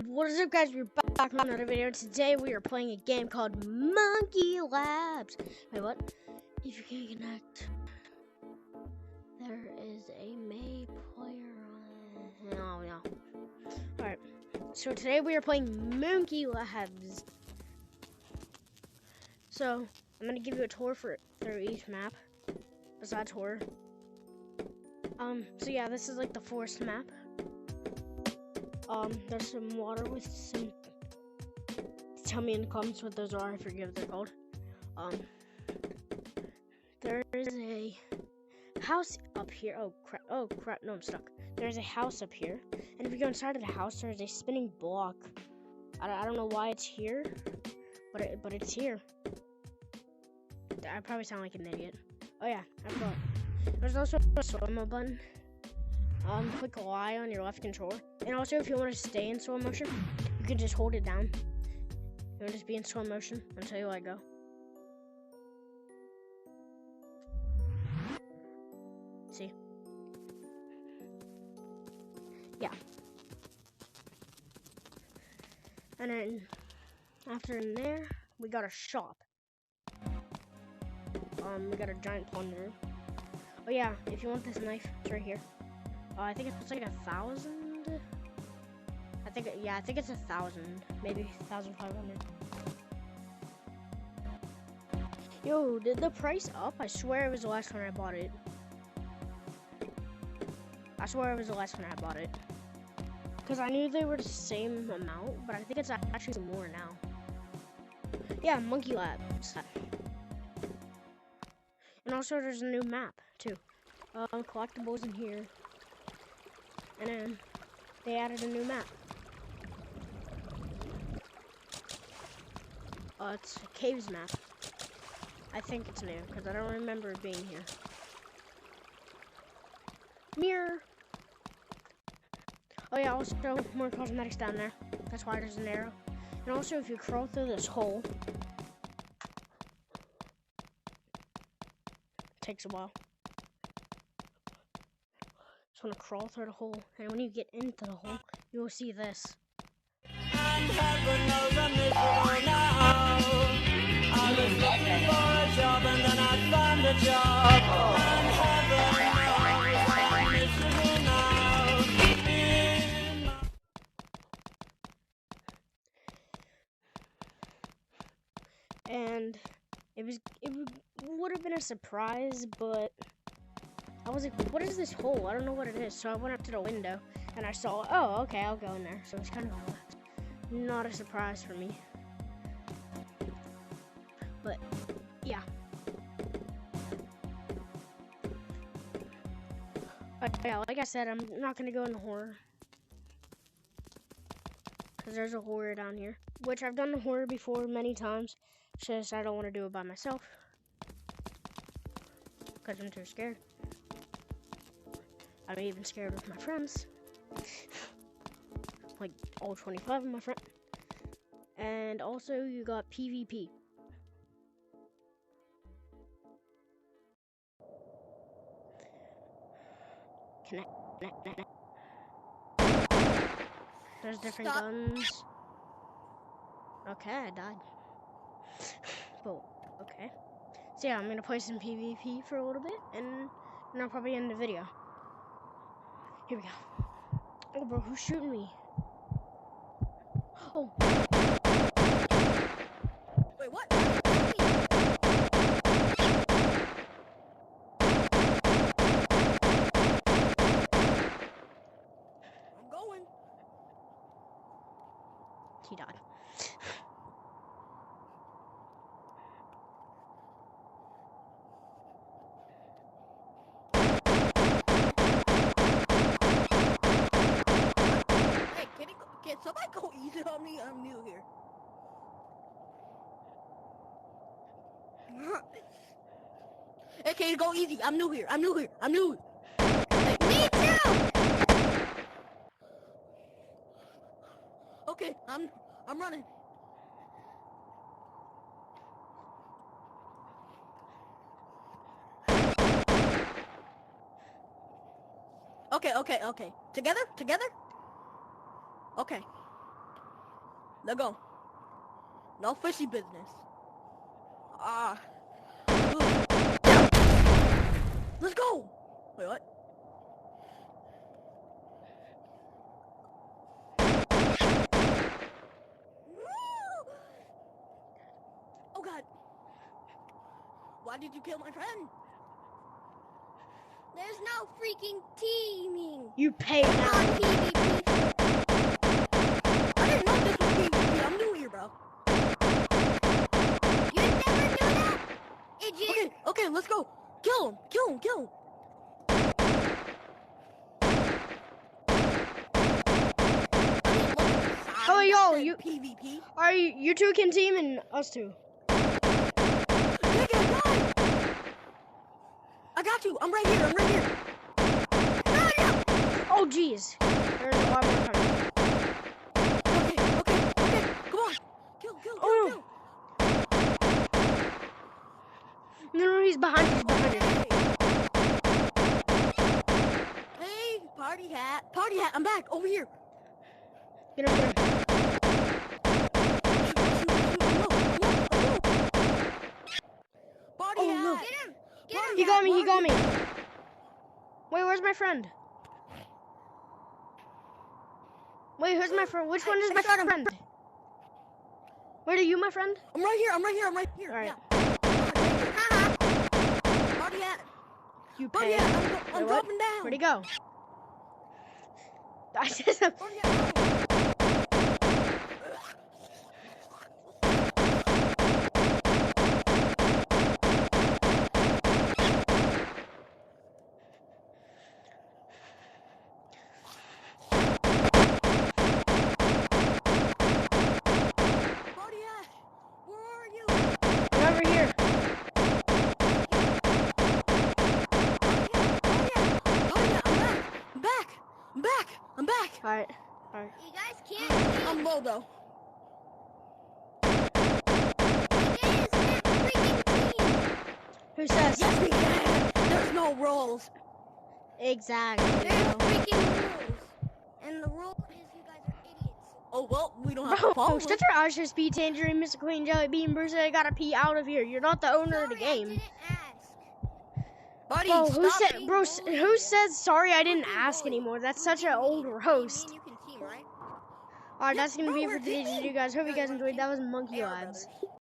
What is up, guys? We're back with another video. Today we are playing a game called Monkey Labs. Wait, what? If you can't connect, there is a May player on. Oh, no. Alright. So today we are playing Monkey Labs. So I'm gonna give you a tour through each map. Besides horror. So yeah, this is like the forest map. There's some water with some. Tell me in the comments what those are. I forget what they're called. There is a house up here. Oh crap! No, I'm stuck. There's a house up here, and if you go inside of the house, there's a spinning block. I don't know why it's here, but it's here. I probably sound like an idiot. Oh yeah, I forgot. There's also a slow mo button. Click Y on your left controller. And also, if you want to stay in slow motion, you can just hold it down. You'll just be in slow motion until you let go. See? Yeah. And then, after in there, we got a shop. We got a giant plunder. Oh yeah, if you want this knife, it's right here. I think it's like 1,000. I think it's 1,000, maybe 1,500. Yo, did the price up? I swear it was the last time I bought it. I swear it was the last time I bought it. Because I knew they were the same amount, but I think it's actually more now. Yeah, Monkey Labs. And also there's a new map too. Collectibles in here. And then they added a new map. It's a caves map. I think it's new because I don't remember it being here. Mirror. Oh yeah, also more cosmetics down there. That's why there's an arrow. And also, if you crawl through this hole, it takes a while. Just want to crawl through the hole, and when you get into the hole, you will see this. And heaven knows I'm miserable now. I was looking for a job and then I found a job. And heaven knows I'm miserable now. And it would have been a surprise, but I was like, what is this hole? I don't know what it is. So I went up to the window and I saw, oh, okay, I'll go in there. So it's kind of not a surprise for me. But yeah. Yeah, like I said, I'm not going to go into horror. Because there's a horror down here. Which I've done the horror before many times. Just I don't want to do it by myself. Because I'm too scared. I'm even scared with my friends. Like all 25 of my friends. And also you got PvP. Connect. There's different guns. Okay, I died. But okay. So yeah, I'm gonna play some PvP for a little bit and I'll probably end the video. Here we go. Oh, bro, who's shooting me? Oh. Wait, what? I'm going. He died. Can somebody go easy on me? I'm new here. Hey, can you go easy? I'm new here. I'm new. Hey, me too! Okay, I'm running. Okay. Together? Okay. Let's go. No fishy business. Let's go. Wait, what? Oh God. Why did you kill my friend? There's no freaking teaming. You pay It's now. not PvP. I didn't know this was PvP. I'm new here, bro. You never knew that? Idiot. Okay, let's go. Kill him. Oh, yo, you PvP. are you two can team and us two. I got you. I'm right here. No. Oh, jeez. There's a lot more coming. Okay. Come on. Kill. No, he's behind you. Hey, party hat. I'm back. Over here. Get him. Party Oh, hat. no. Get him. He got me. Wait, where's my friend? Wait, who's my friend? Which one is my shot him. friend? Wait, are you my friend? I'm right here. All right. Yeah. Party hat. You Party pay. hat. I'm Wait, what? dropping down. Where'd he go? I just Party hat. Party hat. Where are you? I'm over here. I'm back. All right. You guys can't team. I'm low though. You guys can't freaking team. Who says? Yes, we can. There's no rolls. Exactly. There's freaking rules. And the rule is you guys are idiots. Oh well, we don't have to Bro, follow. shut your eyes, just Speed Tangerine, Mr. Queen, Jelly Bean, Bruce. I gotta pee out of here. You're not the owner of the Sorry, I game. didn't ask. Buddy, Bro, stop who said, being bro? bullied. Who says sorry? I didn't Who's being ask bullied? anymore. That's Who's such an being old mean? roast. You can team, right? Alright, Yeah, that's gonna bro, be it we're for today's teaming. video, guys. Hope you Yeah, guys we're enjoyed. That was teaming. Monkey They are Labs. brothers.